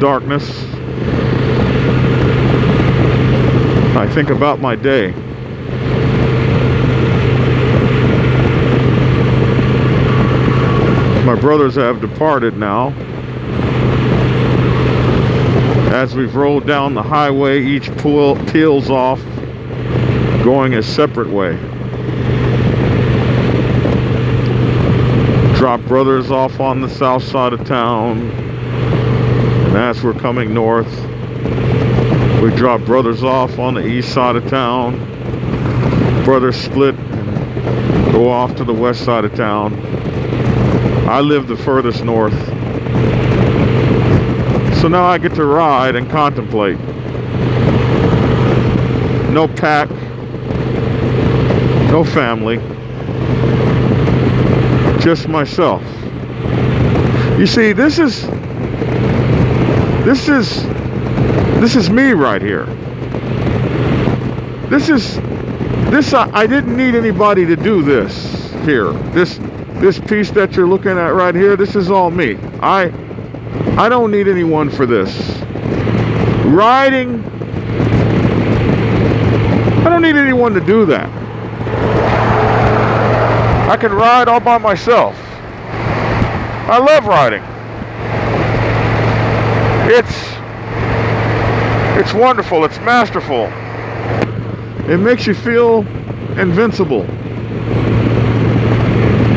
darkness, I think about my day. My brothers have departed now. As we've rolled down the highway, each peels off, going a separate way. Drop brothers off on the south side of town, and as we're coming north, we drop brothers off on the east side of town. Brothers split and go off to the west side of town. I live the furthest north, so now I get to ride and contemplate. No pack, no family, just myself. You see, this is me right here. I didn't need anybody to do this here. This piece that you're looking at right here, this is all me. I don't need anyone for this. Riding, I don't need anyone to do that. I can ride all by myself. I love riding. It's wonderful, it's masterful. It makes you feel invincible.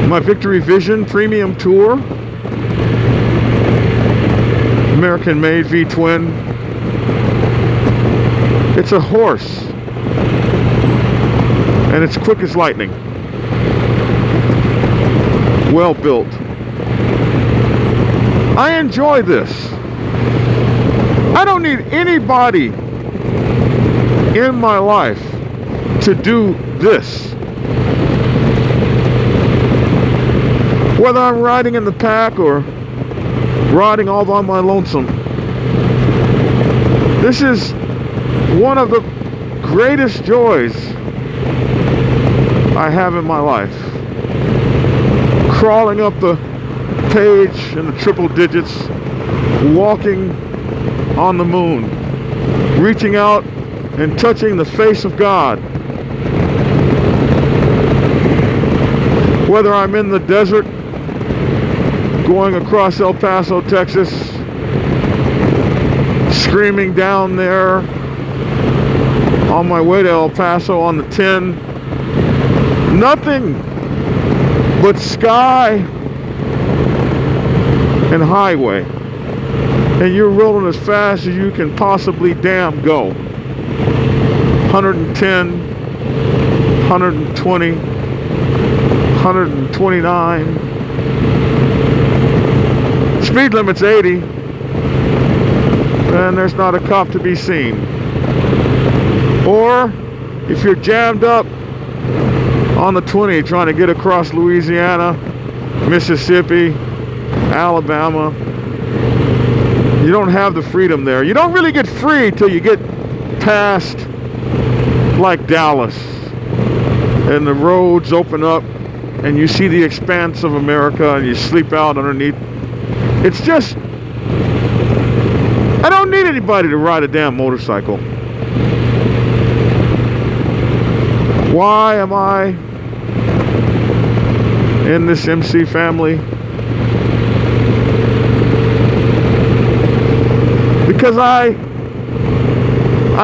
My Victory Vision Premium Tour, American made V-twin. It's a horse, and it's quick as lightning. Well built. I enjoy this. I don't need anybody in my life to do this. Whether I'm riding in the pack or riding all by my lonesome, this is one of the greatest joys I have in my life. Crawling up the page in the triple digits, walking on the moon, reaching out and touching the face of God. Whether I'm in the desert, going across El Paso, Texas, screaming down there on my way to El Paso on the 10, nothing but sky and highway, and you're rolling as fast as you can possibly damn go. 110, 120, 129. Speed limit's 80, and there's not a cop to be seen. Or if you're jammed up on the 20 trying to get across Louisiana, Mississippi, Alabama, you don't have the freedom there. You don't really get free till you get past like Dallas and the roads open up and you see the expanse of America and you sleep out underneath. It's just, I don't need anybody to ride a damn motorcycle. Why am I in this MC family? Because I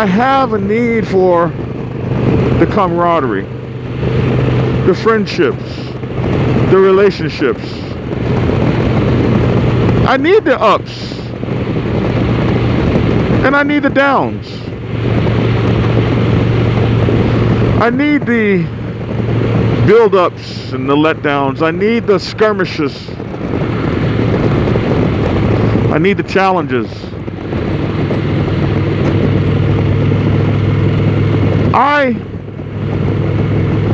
have a need for the camaraderie, the friendships, the relationships. I need the ups and I need the downs. I need the build-ups and the letdowns. I need the skirmishes. I need the challenges. I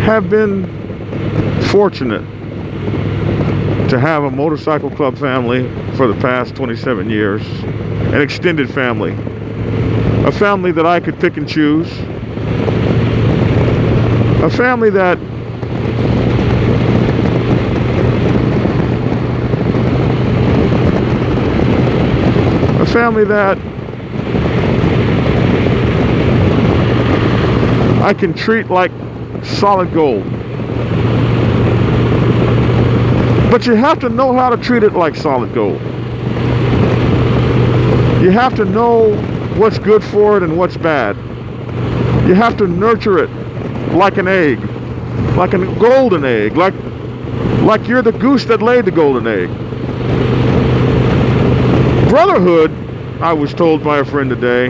have been fortunate to have a motorcycle club family for the past 27 years, an extended family, a family that I could pick and choose, a family family that I can treat like solid gold. But you have to know how to treat it like solid gold. You have to know what's good for it and what's bad. You have to nurture it like an egg, like a golden egg, like you're the goose that laid the golden egg. Brotherhood, I was told by a friend today,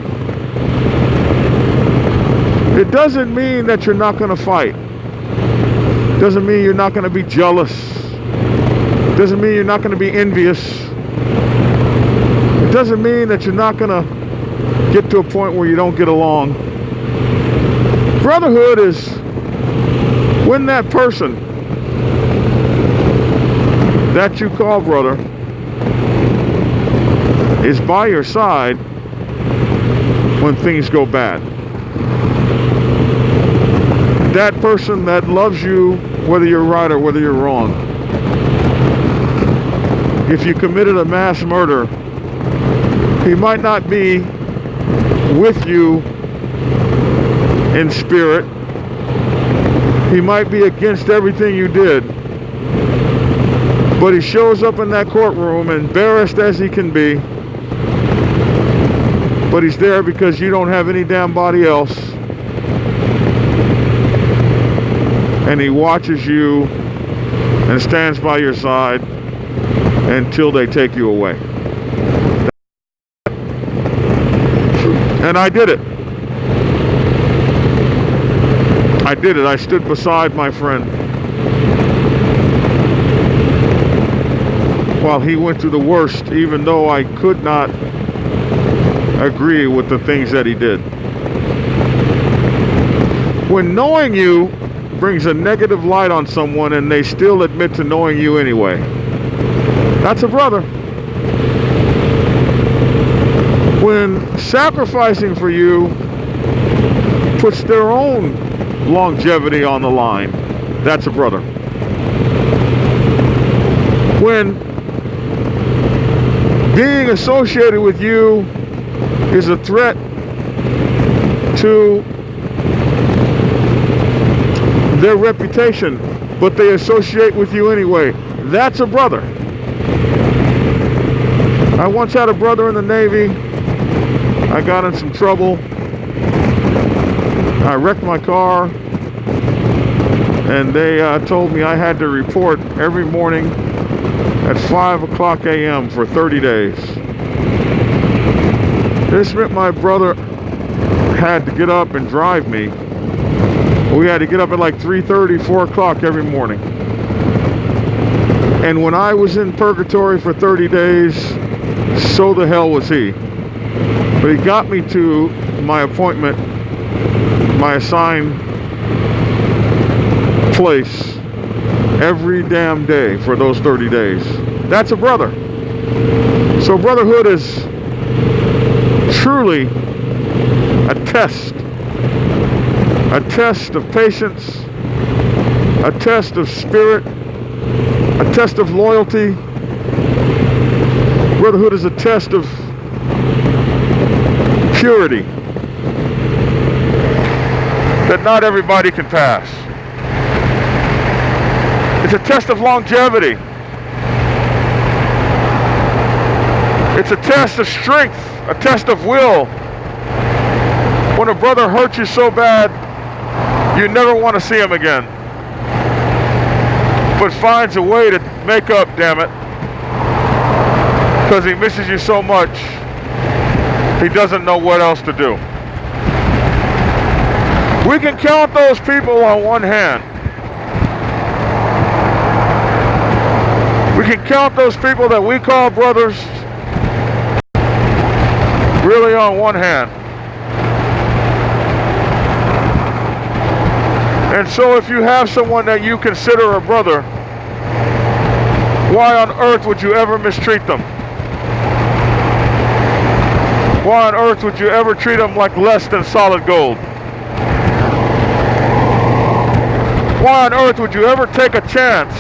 it doesn't mean that you're not going to fight. It doesn't mean you're not going to be jealous. It doesn't mean you're not going to be envious. It doesn't mean that you're not going to get to a point where you don't get along. Brotherhood is when that person that you call brother is by your side when things go bad. That person that loves you whether you're right or whether you're wrong. If you committed a mass murder, he might not be with you in spirit. He might be against everything you did. But he shows up in that courtroom, embarrassed as he can be. But he's there because you don't have any damn body else. And he watches you and stands by your side until they take you away. And I did it. I did it. I stood beside my friend while he went through the worst, even though I could not agree with the things that he did. When knowing you brings a negative light on someone and they still admit to knowing you anyway, that's a brother. When sacrificing for you puts their own longevity on the line, that's a brother. When being associated with you is a threat to their reputation, but they associate with you anyway, that's a brother. I once had a brother in the Navy. I got in some trouble. I wrecked my car, and they told me I had to report every morning at 5 o'clock a.m. for 30 days. This meant my brother had to get up and drive me. We had to get up at like 3:30, 4 o'clock every morning. And when I was in purgatory for 30 days, so the hell was he. But he got me to my appointment, my assigned place, every damn day for those 30 days. That's a brother. So brotherhood is truly a test of patience, a test of spirit, a test of loyalty. Brotherhood is a test of purity that not everybody can pass. It's a test of longevity. It's a test of strength, a test of will. When a brother hurts you so bad, you never want to see him again, but finds a way to make up, damn it, because he misses you so much, he doesn't know what else to do. We can count those people on one hand. We can count those people that we call brothers really on one hand. And so if you have someone that you consider a brother, why on earth would you ever mistreat them? Why on earth would you ever treat them like less than solid gold? Why on earth would you ever take a chance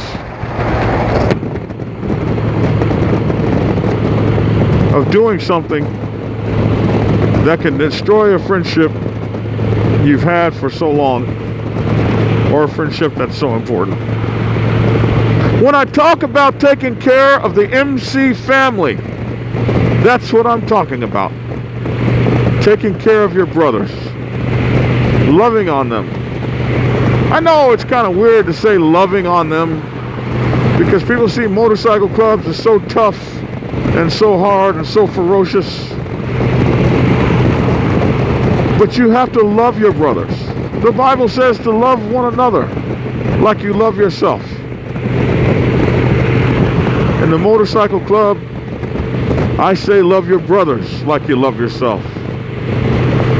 of doing something that can destroy a friendship you've had for so long, or a friendship that's so important. When I talk about taking care of the MC family, that's what I'm talking about. Taking care of your brothers, loving on them. I know it's kind of weird to say loving on them, because people see motorcycle clubs as so tough and so hard and so ferocious. But you have to love your brothers. The Bible says to love one another like you love yourself. In the motorcycle club, I say love your brothers like you love yourself.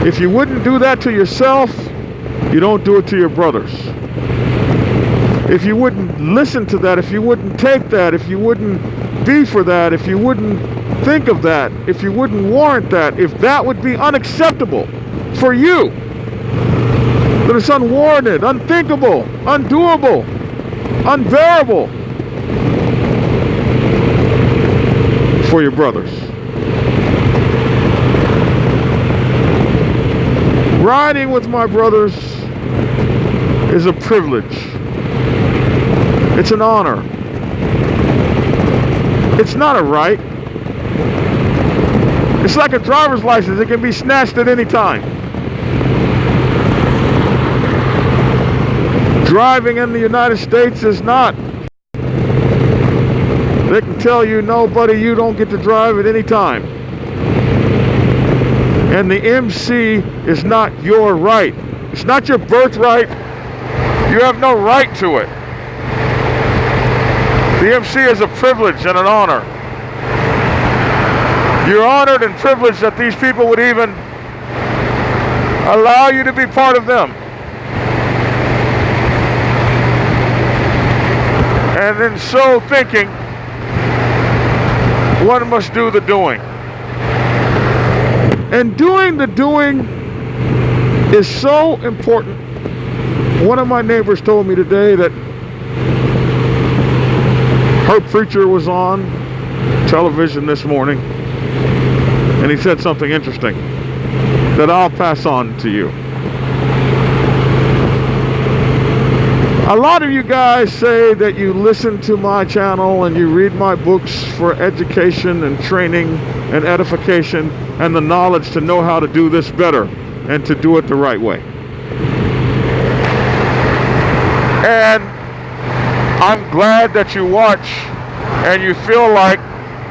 If you wouldn't do that to yourself, you don't do it to your brothers. If you wouldn't listen to that, if you wouldn't take that, if you wouldn't be for that, if you wouldn't think of that, if you wouldn't warrant that, if that would be unacceptable for you, then it's unwarranted, unthinkable, undoable, unbearable for your brothers. Riding with my brothers is a privilege. It's an honor. It's not a right. It's like a driver's license. It can be snatched at any time. Driving in the United States is not. They can tell you, no, buddy, you don't get to drive at any time. And the MC is not your right. It's not your birthright. You have no right to it. The MC is a privilege and an honor. You're honored and privileged that these people would even allow you to be part of them. And in so thinking, one must do the doing. And doing the doing is so important. One of my neighbors told me today that her preacher was on television this morning, and he said something interesting that I'll pass on to you. A lot of you guys say that you listen to my channel and you read my books for education and training and edification and the knowledge to know how to do this better and to do it the right way. And I'm glad that you watch and you feel like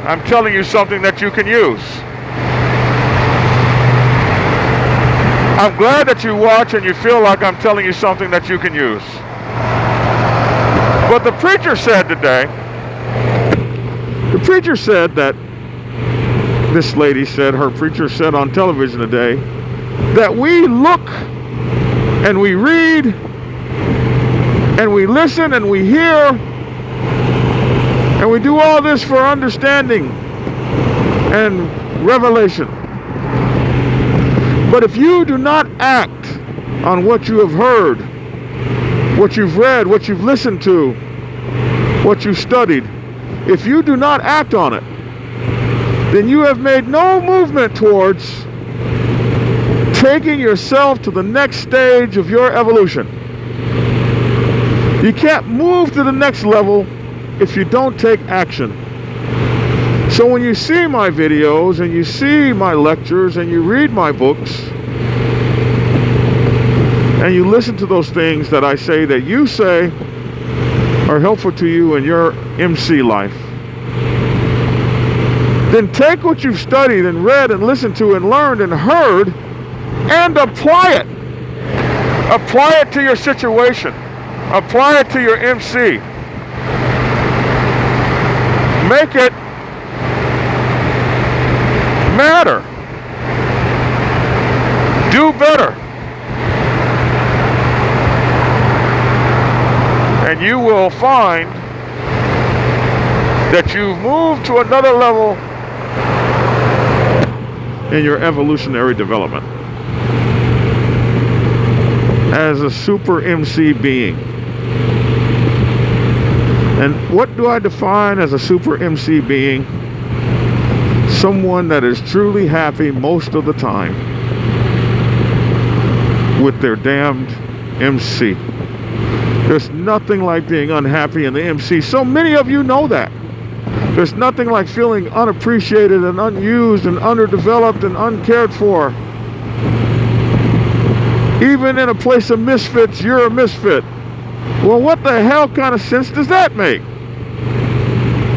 I'm telling you something that you can use. I'm glad that you watch and you feel like I'm telling you something that you can use. But the preacher said today, that this lady said, her preacher said on television today, that we look and we read and we listen and we hear and we do all this for understanding and revelation. But if you do not act on what you have heard, what you've read, what you've listened to, what you've studied, if you do not act on it, then you have made no movement towards taking yourself to the next stage of your evolution. You can't move to the next level if you don't take action. So when you see my videos and you see my lectures and you read my books and you listen to those things that I say that you say are helpful to you in your MC life, then take what you've studied and read and listened to and learned and heard and apply it. Apply it to your situation. Apply it to your MC. Make it matter. Do better. And you will find that you've moved to another level in your evolutionary development as a super MC being. And what do I define as a super MC being? someone that is truly happy most of the time with their damned MC. There's nothing like being unhappy in the MC. So many of you know that. There's nothing like feeling unappreciated and unused and underdeveloped and uncared for. Even in a place of misfits, you're a misfit. Well, what the hell kind of sense does that make?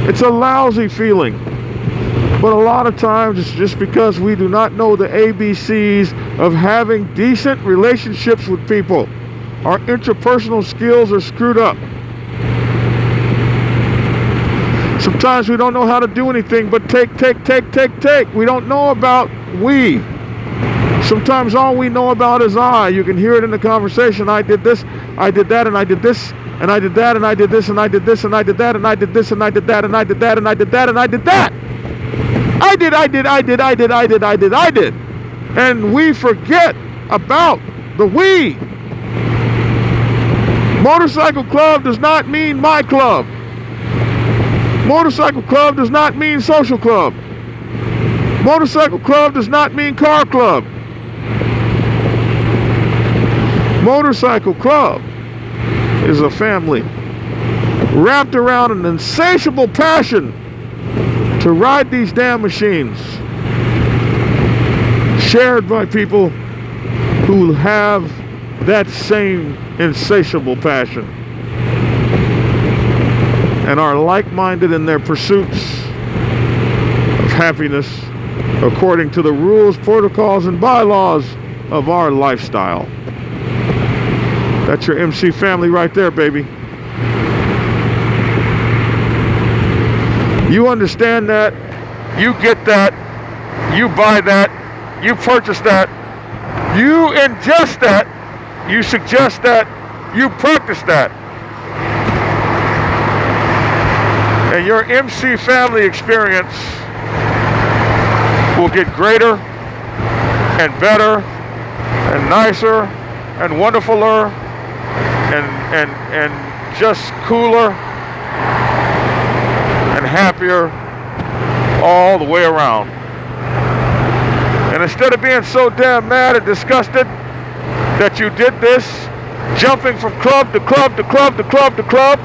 It's a lousy feeling. But a lot of times it's just because we do not know the ABCs of having decent relationships with people. Our interpersonal skills are screwed up. Sometimes we don't know how to do anything but take. We don't know about we. Sometimes all we know about is I. You can hear it in the conversation. I did this, I did that, and I did this, and I did that, and I did this, and I did this, and I did that, and I did this, and I did that, and I did that, and I did that, and I did that. I did. And we forget about the we. Motorcycle club does not mean my club. Motorcycle club does not mean social club. Motorcycle club does not mean car club. Motorcycle club is a family wrapped around an insatiable passion to ride these damn machines, shared by people who have that same insatiable passion and are like-minded in their pursuits of happiness according to the rules, protocols, and bylaws of our lifestyle. That's your MC family right there, baby. You understand that, you get that, you buy that, you purchase that, you ingest that, you suggest that, you practice that. And your MC family experience will get greater and better and nicer and wonderfuler and just cooler and happier all the way around. And instead of being so damn mad and disgusted that you did this, jumping from club to club to club to club to club,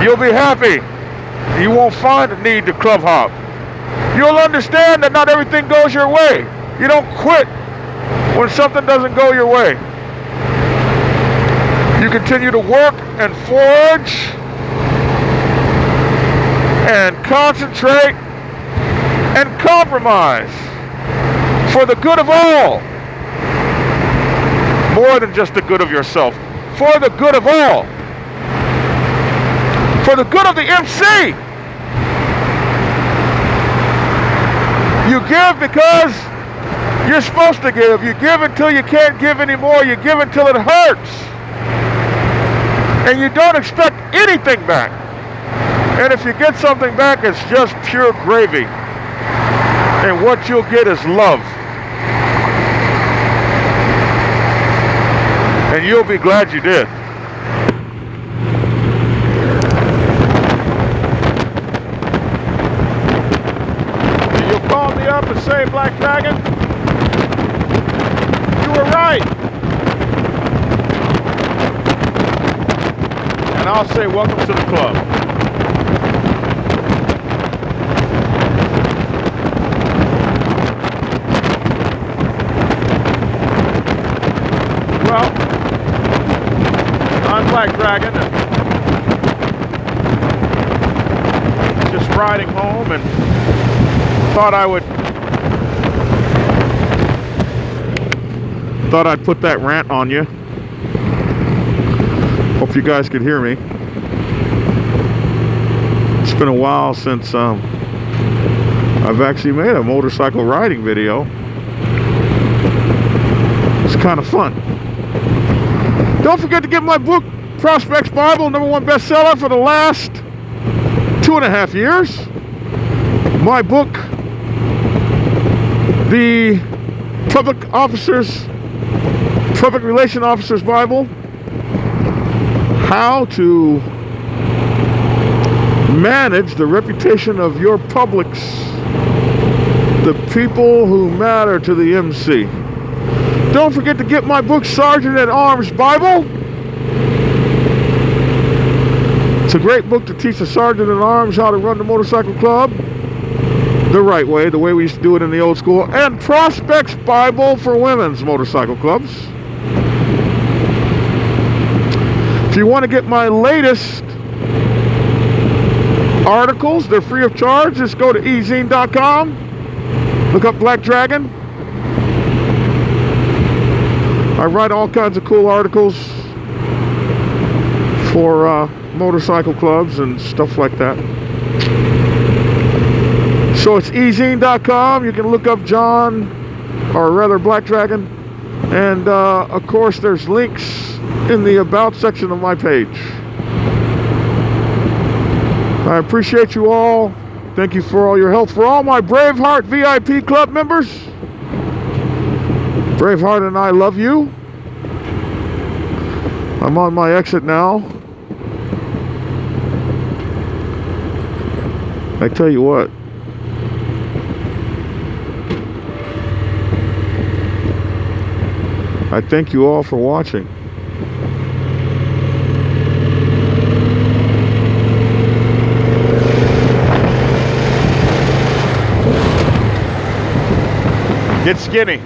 you'll be happy. You won't find a need to club hop. You'll understand that not everything goes your way. You don't quit when something doesn't go your way. You continue to work and forge and concentrate and compromise for the good of all. More than just the good of yourself. For the good of all. For the good of the MC. You give because you're supposed to give. You give until you can't give anymore. You give until it hurts. And you don't expect anything back. And if you get something back, it's just pure gravy. And what you'll get is love. And you'll be glad you did. You'll call me up and say, Black Dragon, you were right. And I'll say, welcome to the club. Well, I'm Black Dragon, and just riding home, and thought I'd put that rant on you. Hope you guys could hear me. It's been a while since I've actually made a motorcycle riding video. It's kind of fun. Don't forget to get my book, Prospects Bible, #1 bestseller for the last 2.5 years. My book, the Public Relation Officer's Bible, How to manage the reputation of your publics, the people who matter to the MC. Don't forget to get my book, Sergeant at Arms Bible. It's a great book to teach a sergeant at arms how to run the motorcycle club the right way, the way we used to do it in the old school. And Prospects Bible for women's motorcycle clubs. If you want to get my latest articles, they're free of charge. Just go to ezine.com, look up Black Dragon. I write all kinds of cool articles for motorcycle clubs and stuff like that. So it's ezine.com. You can look up John, or rather Black Dragon, and of course there's links in the About section of my page. I appreciate you all. Thank you for all your help. For all my Braveheart VIP Club members, Braveheart and I love you. I'm on my exit now. I tell you what, I thank you all for watching. Get skinny.